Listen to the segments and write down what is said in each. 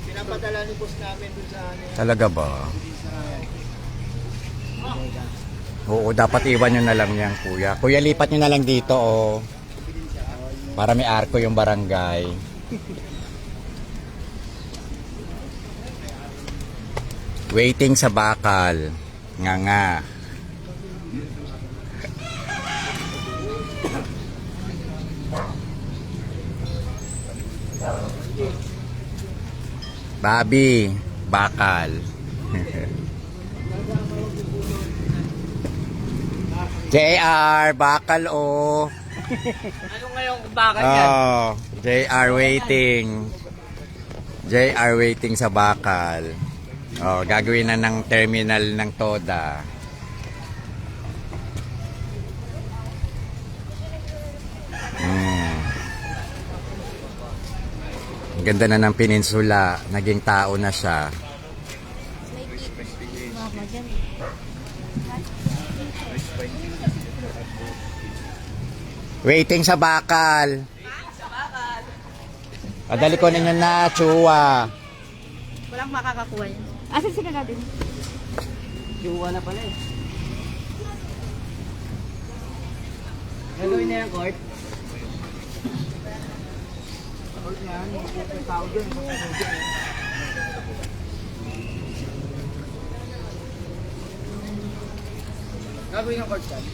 Pinapadala ni boss namin dun sa ano. Talaga ba? Oo, dapat iwan nyo na lang yan, kuya. Kuya, lipat nyo na lang dito, oh. Para may arko yung barangay. Waiting sa bakal. Nga nga. Babi, bakal. JR, bakal oh. Ano ngayong bakal yan? Oh, JR waiting. JR waiting sa bakal. Oh, gagawin na ng terminal ng Toda. Ang ganda na ng peninsula. Naging tao na siya. Waiting sa bakal. Padali ko ninyo na, Chua. Walang makakakuha yan. Asan sila natin? Juwa na pala eh. Gagawin na yung court. Court nga, may tao dyan. Gagawin yung court yan.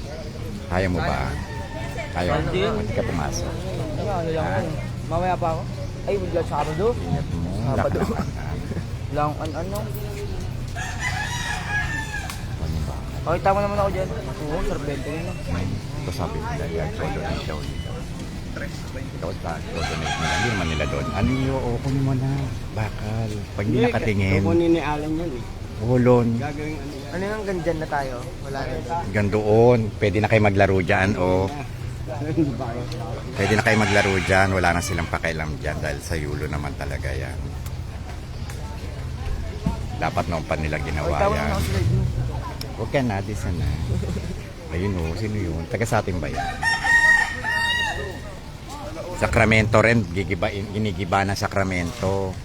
Kaya mo ba? Kaya mo. Hindi ka pumasok. Mamaya pa ako. Ay, wala Sabado. Ingat mo. Sabado. Laka naman. Lang ano. Ano ba? Pakita mo naman ako dyan. Oo, sorbente yun. Ito sabi nila yan. Donate daw nila. Ikaw sa donate nila. Hindi naman nila doon. Ano yung kunin mo na? Bakal. Pag hindi nakatingin. Kukunin ni Alan yan eh. Hulon. Gagawin ano yan. Ano yung gandyan na tayo? Wala na ito. Gandoon. Pwede na kayo maglaro dyan. O. Pwede na kayo maglaro dyan. Wala na silang pakialam dyan. Dahil sa yulo naman talaga yan. Dapat noon pa nila ginawa yan. Huwag ka na. Disa na. Ayun o. Sino yun? Taga sa atin ba yan? Sacramento rin. Ginigiba na Sacramento.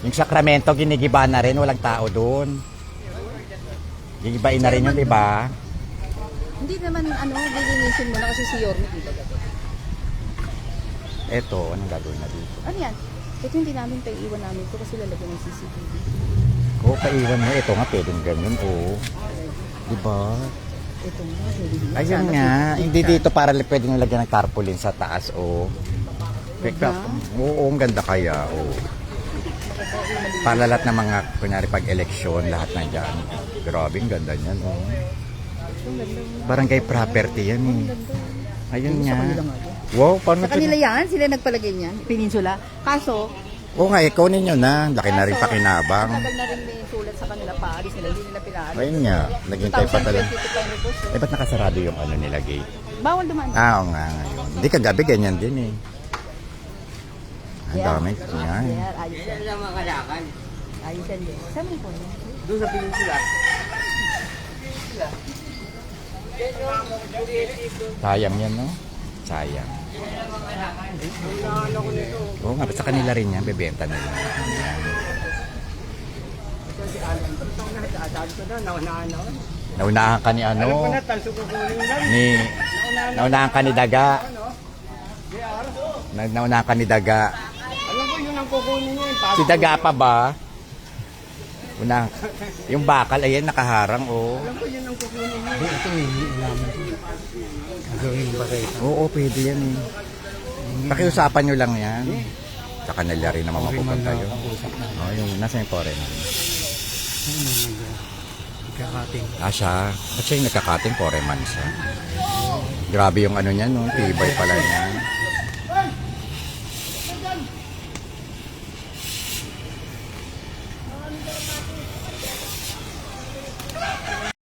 Yung Sacramento, ginigiba na rin. Walang tao doon. Gigibain na rin yun, di ba? Hindi naman lilinisin mo na kasi si Yorme dito. Eto, anong gagawin na dito? Ano yan? Ito hindi namin iwan namin ito kasi lalagyan ng CCTV. Oo, paiwan mo. Ito nga, pwedeng ganyan. Oo. Di ba? Ito nga, hindi. Ayun nga. Hindi dito para pwedeng nalagyan ng tarpaulin sa taas. Oo. Oo, ang ganda kaya. Oo. Para lahat ng mga, kunyari pag-eleksyon, lahat na dyan. Grabe, ang ganda niyan. Oh. Barangay property yan eh. Ayun nga. Wow, paano Sa kanila yan, sila nagpalagay niyan, Peninsula. Kaso, oo nga, ikaw ninyo na. Laki na rin pakinabang. matagal na rin may sulat sa kanila, paalis nila, hindi nila pinaalis. Ayun nga, naghintay pa talaga. 2022 pa yung boss. Eh, ba't nakasarado yung ano nila gate? Bawal dumaan. Oo nga, ngayon. Hindi kagabi, ganyan din eh. Ang dami. Yan. Ayos yan. Yan lang makalakan. Ayos yan din. Saan mo po? Doon sa peninsula. Sayang yan, no? Sayang. Oo nga, sa kanila rin yan. Bebenta nila. Yan. Si Alan. Itong nakasabi ko na, naunahan ako. Naunahan ka ni ano? Alam ko na, tanso kukunin lang. Naunahan ka ni Daga. Naunahan ka ni Daga. Alam ko yun ang kukunin niya. Si Daga pa ba? Una, yung bakal, ayan, nakaharang, oh. Alam ko yun ang kukunin niya. Ito eh, ilaman. Gagawin ba kayo? Oo, pwede yan eh. Pakiusapan nyo lang yan. Sa kanila rin naman mapupunta yun. Oh, yung, nasa yung foreigner. Kakating. Ah, siya. Ba't siya yung nagkakating foreman siya? Grabe yung ano niya, no? Tibay pala niya.